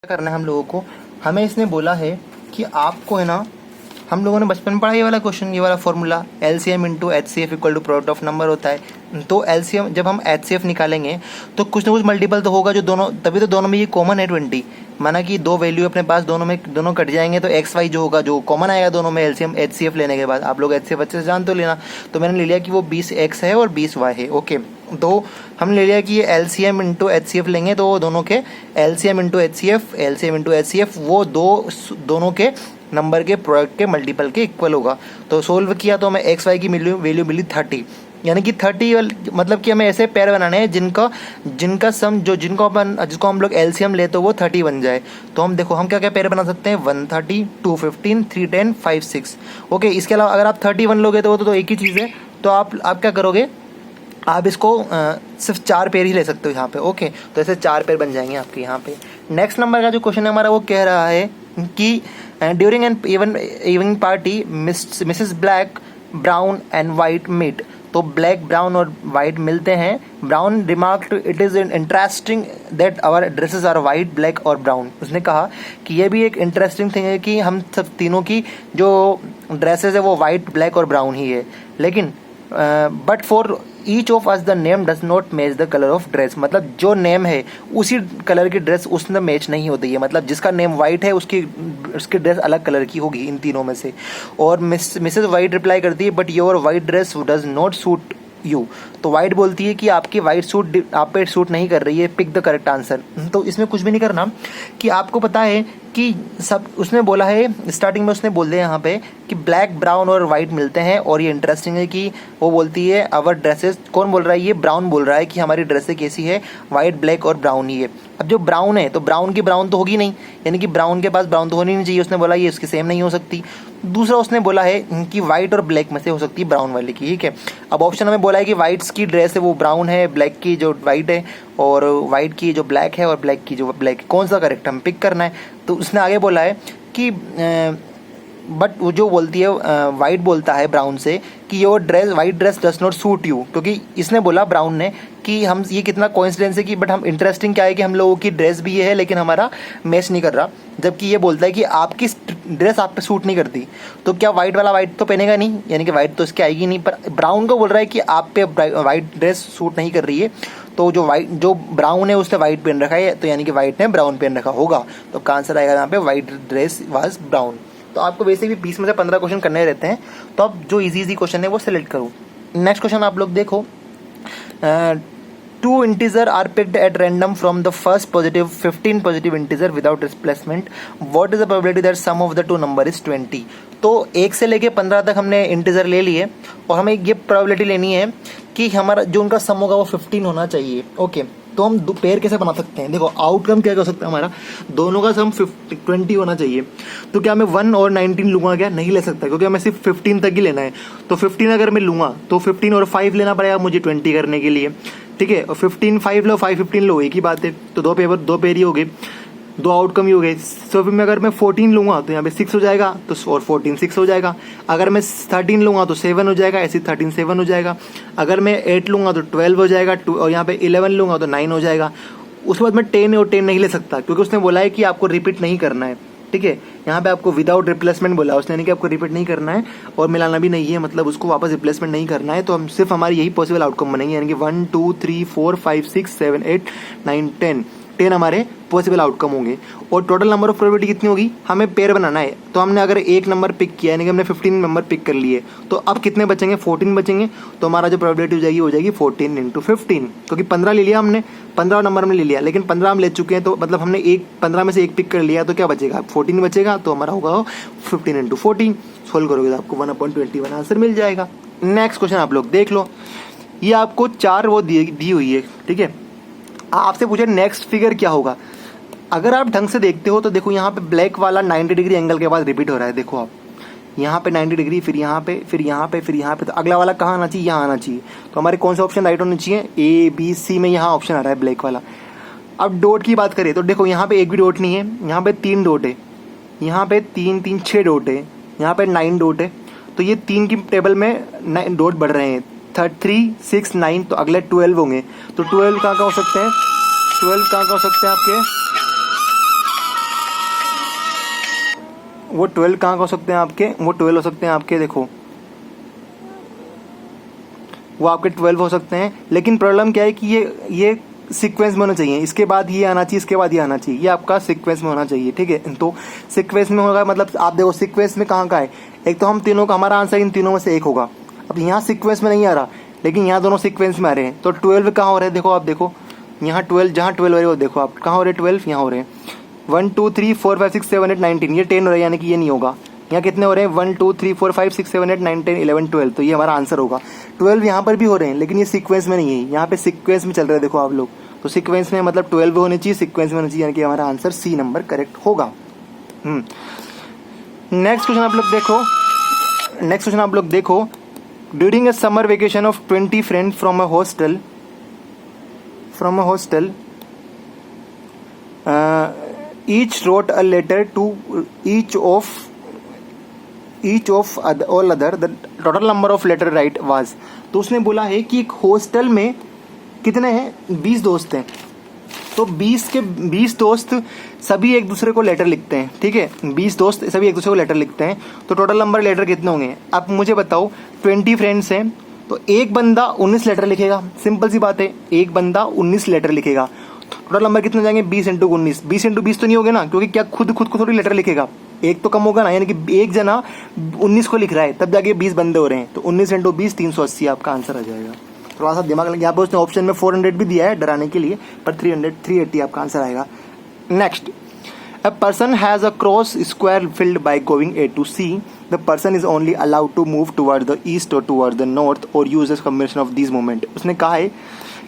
करना है हम लोगों को। हमें इसने बोला है कि आपको है ना, हम लोगों ने बचपन में पढ़ा ये वाला क्वेश्चन, ये वाला formula LCM into HCF equal to product of number होता है। तो LCM जब हम HCF निकालेंगे तो कुछ ना कुछ मल्टीपल तो होगा जो दोनों, तभी तो दोनों में ये कॉमन है 20। माना कि दो वैल्यू अपने पास, दोनों कट जाएंगे तो XY जो होगा, जो कॉमन आएगा दोनों में LCM HCF लेने के बाद। आप लोग HCF अच्छे से जानते हो लेना। तो मैंने ले लिया कि वो 20X है और 20Y है। ओके, तो हमने ले लिया कि ये LCM इंटू HCF लेंगे तो वो दोनों के LCM इंटू HCF वो दोनों के नंबर के प्रोडक्ट के मल्टीपल के इक्वल होगा। तो सोल्व किया तो हमें XY की वैल्यू मिली 30, यानी कि 30 मतलब कि हमें ऐसे पेयर बनाने हैं जिनका सम जिसको हम लोग LCM ले तो वो 30 बन जाए। तो हम देखो हम क्या क्या पेयर बना सकते हैं, 130, 215, 310, 5, 6। ओके, इसके अलावा अगर आप 31 लोगे तो एक ही चीज़ है। तो आप क्या करोगे, आप इसको सिर्फ 4 पेयर ही ले सकते हो यहाँ पे। ओके, तो ऐसे 4 पेयर बन जाएंगे आपके यहाँ पे। नेक्स्ट नंबर का जो क्वेश्चन है हमारा वो कह रहा है कि during an evening party Mrs Black, Brown and White meet. तो ब्लैक, ब्राउन और वाइट मिलते हैं। Brown remarked it is interesting that our dresses are white, black और ब्राउन। उसने कहा कि ये भी एक इंटरेस्टिंग थिंग है कि हम सब तीनों की जो ड्रेसेस है वो वाइट, ब्लैक और ब्राउन ही है। लेकिन but for each of us the name does not match the colour of dress. मतलब जो नेम है उसी कलर की ड्रेस उसमें मैच नहीं होती है। मतलब जिसका नेम वाइट है उसकी ड्रेस अलग कलर की होगी इन तीनों में से। और मिसेस वाइट रिप्लाई करती है but your white dress does not suit you. तो वाइट बोलती है कि आपकी वाइट सूट आप पे सूट नहीं कर रही है, पिक द करेक्ट आंसर। तो इसमें कुछ भी नहीं करना कि आपको पता है कि सब उसने बोला है, स्टार्टिंग में उसने बोल दिया यहाँ पे कि ब्लैक, ब्राउन और वाइट मिलते हैं। और ये इंटरेस्टिंग है कि वो बोलती है आवर ड्रेसेस, कौन बोल रहा है, ये ब्राउन बोल रहा है कि हमारी ड्रेसेस कैसी है, वाइट, ब्लैक और ब्राउन ही है। अब जो ब्राउन है तो ब्राउन की ब्राउन तो होगी नहीं, यानी कि ब्राउन के पास ब्राउन तो होनी नहीं चाहिए। उसने बोला ये उसकी सेम नहीं हो सकती। दूसरा उसने बोला है कि वाइट और ब्लैक में से हो सकती है ब्राउन वाले की। ठीक है, अब ऑप्शन हमें बोला है कि वाइट्स की ड्रेस है वो ब्राउन है, ब्लैक की जो वाइट है और वाइट की जो ब्लैक है और ब्लैक की जो ब्लैक है, कौन सा करेक्ट हम पिक करना है। तो उसने आगे बोला है कि बट वो जो बोलती है वाइट बोलता है ब्राउन से कि your white dress does not suit you. क्योंकि इसने बोला ब्राउन ने कि हम, ये कितना कोइंसिडेंस है कि बट हम इंटरेस्टिंग क्या है कि हम लोगों की ड्रेस भी ये है लेकिन हमारा मैच नहीं कर रहा। जबकि ये बोलता है कि आपकी ड्रेस आप पे सूट नहीं करती। तो क्या वाइट वाला वाइट तो पहनेगा नहीं, यानी कि वाइट तो इसकी आएगी नहीं। पर ब्राउन को बोल रहा है कि आप पे वाइट ड्रेस सूट नहीं कर रही है। तो जो ब्राउन है उसने वाइट पहन रखा है, तो यानी कि वाइट ने ब्राउन पहन रखा होगा। तो आंसर आएगा यहाँ पे वाइट ड्रेस वाज ब्राउन। तो आपको वैसे भी 20 में से 15 क्वेश्चन करने रहते हैं, तो आप जो इजी क्वेश्चन है वो सिलेक्ट करो। नेक्स्ट क्वेश्चन आप लोग देखो, 2 integer are picked at random from the first positive 15 positive integer without replacement, what is the probability that sum of the 2 number is 20। तो 1 से लेके 15 तक हमने इंटीजर ले लिए और हमें ये प्रोबेबिलिटी लेनी है कि हमारा जो उनका सम होगा वो 15 होना चाहिए। ओके, तो हम पेयर कैसे बना सकते हैं, देखो आउटकम क्या कर सकते हैं, हमारा दोनों का सम 20 होना चाहिए। तो क्या मैं 1 और 19 लूंगा, क्या नहीं ले सकता, क्योंकि हमें सिर्फ 15 तक ही लेना है। तो 15 अगर मैं लूंगा तो 15 और 5 लेना पड़ेगा मुझे 20 करने के लिए। ठीक है, और 15 5 लो, 5 15 लो, एक ही बात है। तो दो पेयर ही हो गए, 2 आउटकम ही हो गए। तो फिर मैं अगर मैं 14 लूंगा तो यहाँ पे 6 हो जाएगा, तो और 14 6 हो जाएगा। अगर मैं 13 लूंगा तो 7 हो जाएगा, ऐसे 13 7 हो जाएगा। अगर मैं 8 लूंगा तो 12 हो जाएगा, और यहाँ पे 11 लूंगा तो 9 हो जाएगा। उसके बाद मैं 10 और 10 नहीं ले सकता, क्योंकि उसने बोला है कि आपको रिपीट नहीं करना है। ठीक है, यहाँ पे आपको विदाउट रिप्लेसमेंट बोला उसने, यानी कि आपको रिपीट नहीं करना है और मिलाना भी नहीं है, मतलब उसको वापस रिप्लेसमेंट नहीं करना है। तो हम सिर्फ हमारी यही पॉसिबल आउटकम बनेंगे, यानी कि 1 2 3 4 5 6 7 8 9 10 हमारे पॉसिबल आउटकम होंगे। और टोटल नंबर ऑफ प्रोबेबिलिटी कितनी होगी, हमें पेयर बनाना है। तो हमने अगर एक नंबर पिक किया, यानी कि हमने 15 नंबर पिक कर लिए, तो अब कितने बचेंगे, 14 बचेंगे। तो हमारा जो प्रोबेबिलिटी हो जाएगी 14 × 15, क्योंकि 15 ले लिया हमने, 15 नंबर हमने ले लिया, लेकिन 15 हम ले चुके हैं। तो मतलब हमने 15 में से एक पिक कर लिया, तो क्या बचेगा, 14 बचेगा। तो हमारा होगा 15 × 14। सोल्व करोगे तो आपको 1/21 आंसर मिल जाएगा। नेक्स्ट क्वेश्चन आप लोग देख लो, ये आपको 4 वो दी हुई है। ठीक है, आपसे पूछे नेक्स्ट फिगर क्या होगा। अगर आप ढंग से देखते हो तो देखो यहाँ पे ब्लैक वाला 90 डिग्री एंगल के बाद रिपीट हो रहा है। देखो आप यहाँ पे 90 डिग्री, फिर यहाँ पे, फिर यहाँ पे, फिर यहाँ पे। तो अगला वाला कहाँ आना चाहिए, यहाँ आना चाहिए। तो हमारे कौन सा ऑप्शन राइट होना चाहिए, ABC में यहाँ ऑप्शन आ रहा है ब्लैक वाला। अब डॉट की बात करें तो देखो यहाँ पे एक भी डॉट नहीं है, यहाँ पे 3 डॉट है, यहाँ पे 3 3 6 डॉट है, यहाँ पे 9 डॉट है। तो ये 3 की टेबल में डॉट बढ़ रहे हैं, 3 6 9। तो अगले 12 होंगे। तो 12 कहाँ हो सकते हैं, 12 कहाँ हो सकते हैं आपके, वो 12 कहाँ हो सकते हैं आपके, वो 12 हो सकते हैं आपके, देखो वो आपके 12 हो सकते हैं। लेकिन प्रॉब्लम क्या है कि ये सीक्वेंस में होना चाहिए, इसके बाद ये आना चाहिए, इसके बाद ये आना चाहिए, ये आपका सीक्वेंस में होना चाहिए, ठीक है। तो सीक्वेंस में होगा मतलब आप देखो सीक्वेंस में कहाँ का है, एक तो हम तीनों का, हमारा आंसर इन तीनों में से एक होगा। अब यहाँ सीक्वेंस में नहीं आ रहा, लेकिन यहाँ दोनों सीक्वेंस में आ रहे हैं, तो 12 कहाँ हो रहे हैं, देखो आप देखो यहाँ 12, जहाँ 12 हो रहे हैं वो देखो आप कहाँ हो रहे हैं, 12 यहाँ हो रहे हैं। 1 2 3 4 5 6 7 8 9 10, ये 10 हो रहा है, यानी कि ये नहीं होगा। यहाँ कितने हो रहे हैं, 1 2 3 4 5 6 7 8 9 10 11 12, तो ये हमारा आंसर होगा। 12 यहाँ पर भी हो रहे हैं, लेकिन ये सीक्वेंस में नहीं है, यहाँ पे सीक्वेंस में चल रहा है, देखो आप लोग, तो सीक्वेंस में मतलब 12 होने चाहिए, सीक्वेंस में होना चाहिए, यानी कि हमारा आंसर सी नंबर करेक्ट होगा। नेक्स्ट क्वेश्चन आप लोग देखो, during a summer vacation of 20 friends from a hostel each wrote a letter to each of all other, the total number of letter write was। तो उसने बोला है कि एक हॉस्टल में कितने हैं, 20 दोस्त हैं, तो 20 दोस्त सभी एक दूसरे को लेटर लिखते हैं, ठीक है, 20 दोस्त सभी एक दूसरे को लेटर लिखते हैं, तो टोटल नंबर लेटर कितने होंगे। अब मुझे बताओ 20 फ्रेंड्स हैं, तो एक बंदा 19 लेटर लिखेगा, सिंपल सी बात है, एक बंदा 19 लेटर लिखेगा, टोटल नंबर कितने हो जाएंगे, 20 इंटू 19, 20 इंटू 20 तो नहीं होगे ना, क्योंकि क्या खुद को थोड़ी लेटर लिखेगा, एक तो कम होगा ना, यानी कि एक जना 19 को लिख रहा है, तब जाके 20 बंदे हो रहे हैं, तो 19 इंटू 20 380 आपका आंसर आ जाएगा। थोड़ा सा दिमाग लगे, यहाँ पे उसने ऑप्शन में 400 भी दिया है डराने के लिए, पर 380 आपका आंसर आएगा। Next, a person has a cross square field by going A to C, the person is only allowed to move toward the east और टुवर्ड द नॉर्थ और use combination of this movement. उसने कहा है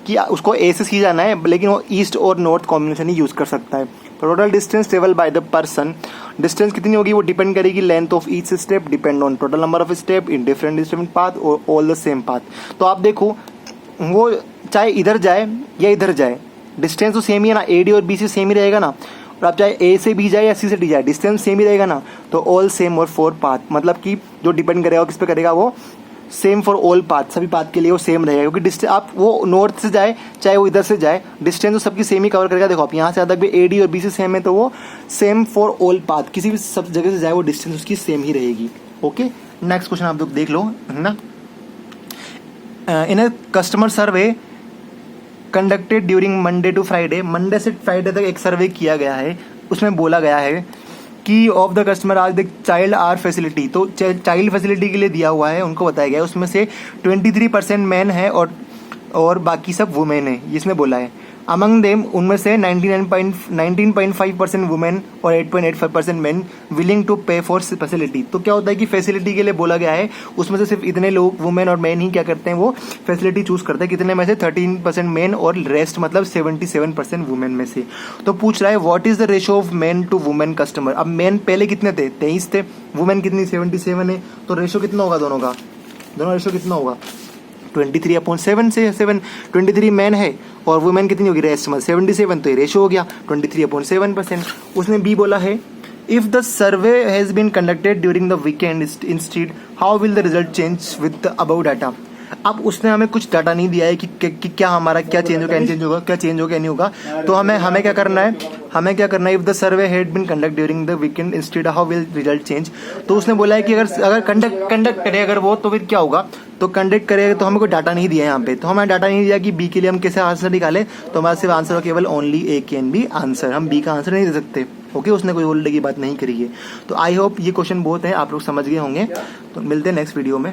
कि उसको ए से सी जाना है, लेकिन वो ईस्ट और नॉर्थ कॉम्बिनेशन ही यूज कर सकता है। Total distance travel by the person, distance कितनी होगी, वो डिपेंड करेगी length of each step, depend on total number of step in different path और ऑल द सेम पाथ। तो आप देखो वो चाहे इधर जाए या इधर जाए, डिस्टेंस तो सेम ही है ना, ए डी और बी सी सेम ही रहेगा ना, और आप चाहे ए से बी जाए या सी से डी जाए, डिस्टेंस सेम ही रहेगा ना, तो ऑल सेम और 4 पाथ, मतलब कि जो डिपेंड करेगा किस पे करेगा, वो सेम फॉर ऑल पाथ, सभी पाथ के लिए वो सेम रहेगा, क्योंकि डिस्टेंस आप वो नॉर्थ से जाए चाहे वो इधर से जाए, डिस्टेंस तो सबकी सेम ही कवर करेगा। देखो आप यहाँ से तक भी ए डी और बी से सेम है, तो वो सेम फॉर ऑल पाथ, किसी भी सब जगह से जाए वो डिस्टेंस उसकी सेम ही रहेगी। ओके, नेक्स्ट क्वेश्चन आप लोग देख लो, है ना। In a customer survey conducted during Monday to Friday, Monday से फ्राइडे तक एक सर्वे किया गया है, उसमें बोला गया है कि ऑफ द कस्टमर आज द चाइल्ड आर फैसिलिटी, तो चाइल्ड फैसिलिटी के लिए दिया हुआ है, उनको बताया गया है, उसमें से 23% मैन है और बाकी सब वुमेन है, इसमें बोला है। अमंग देम, उनमें से 19.5% वुमेन और 8.85% मैन विलिंग टू पे फॉर फैसिलिटी। तो क्या होता है कि फैसिलिटी के लिए बोला गया है, उसमें से सिर्फ इतने लोग वुमेन और मैन ही क्या करते हैं, वो फैसिलिटी चूज करते हैं, कितने में से 13% मैन और रेस्ट मतलब 77% वुमेन में से। तो पूछ रहा है what is the ratio of man to women customer. अब मैन पहले कितने थे, 23 थे, वुमेन कितनी 77 है, तो रेशियो कितना होगा दोनों का, दोनों रेशियो कितना होगा 23/7 से 7, 23 मैन है और वुमेन कितनी होगी, रेस्ट में 77, तो ये रेशियो हो गया 23/7%। उसने बी बोला है if the survey has been conducted during the weekend instead how will the result change with the above data. अब उसने हमें कुछ डाटा नहीं दिया है कि क्या हमारा क्या चेंज होगा, क्या चेंज होगा नहीं होगा, तो हमें क्या करना है, if the survey had been conduct during the weekend instead how will result change. तो उसने बोला है कि अगर कंडक्ट करे अगर वो, तो फिर क्या होगा, तो कंडक्ट करेगा, तो हमें कोई डाटा नहीं दिया यहाँ पे, तो हमें डाटा नहीं दिया कि बी के लिए हम कैसे आंसर निकाले, तो हमारा सिर्फ आंसर केवल only A can be answer, हम बी का आंसर नहीं दे सकते। ओके, उसने कोई होल्ड की बात नहीं करी है। तो आई होप ये क्वेश्चन बहुत है, आप लोग समझ गए होंगे। तो मिलते हैं नेक्स्ट वीडियो में।